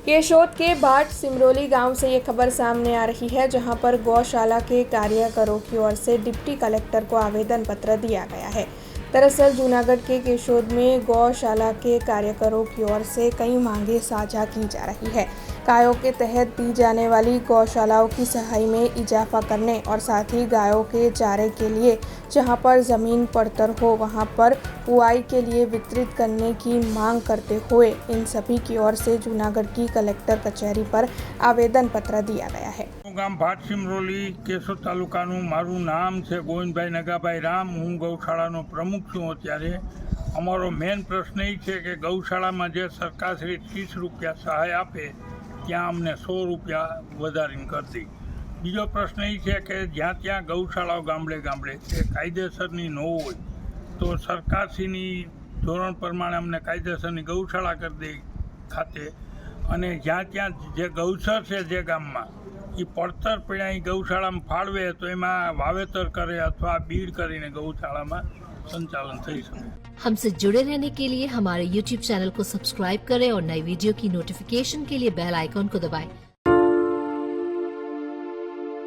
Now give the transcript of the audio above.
केशोद के भाट सिमरोली गांव से ये खबर सामने आ रही है, जहां पर गौशाला के कार्यकरों की ओर से डिप्टी कलेक्टर को आवेदन पत्र दिया गया है। दरअसल जूनागढ़ के केशोद में गौशाला के कार्यकरों की ओर से कई मांगे साझा की जा रही है। गायों के तहत दी जाने वाली गौशालाओं की सहाई में इजाफा करने और साथ ही गायों के चारे के लिए जहां पर ज़मीन पड़तर हो वहां पर बुआई के लिए वितरित करने की मांग करते हुए इन सभी की ओर से जूनागढ़ की कलेक्टर कचहरी पर आवेदन पत्र दिया गया है। गाम भाट सिमरोली केशोद तालुकाનું મારું નામ છે ગોવિંદભાઈ નગાભાઈ રામ। હું ગૌશાળાનો પ્રમુખ છું। અત્યારે અમારો મેન પ્રશ્ન એ છે કે ગૌશાળામાં જે સરકારશ્રી 30 રૂપિયા સહાય આપે ત્યાં અમને 100 રૂપિયા વધારીને કરી દે। બીજો પ્રશ્ન એ છે કે જ્યાં ત્યાં ગૌશાળાઓ ગામડે ગામડે છે કાયદેસરની ન હોય તો સરકારશ્રીની ધોરણ પ્રમાણે અમને કાયદેસરની ગૌશાળા કરી દે ખાતે, અને જ્યાં ત્યાં જે ગૌચર છે જે ગામમાં એ પડતર પીડા ગૌશાળામાં ફાળવે તો એમાં વાવેતર करे अथवा बीड़ કરીને ગૌશાળામાં संचालन થઈ શકે। हमसे जुड़े रहने के लिए हमारे YouTube चैनल को सब्सक्राइब करें और नई वीडियो की नोटिफिकेशन के लिए बेल आइकॉन को दबाएं।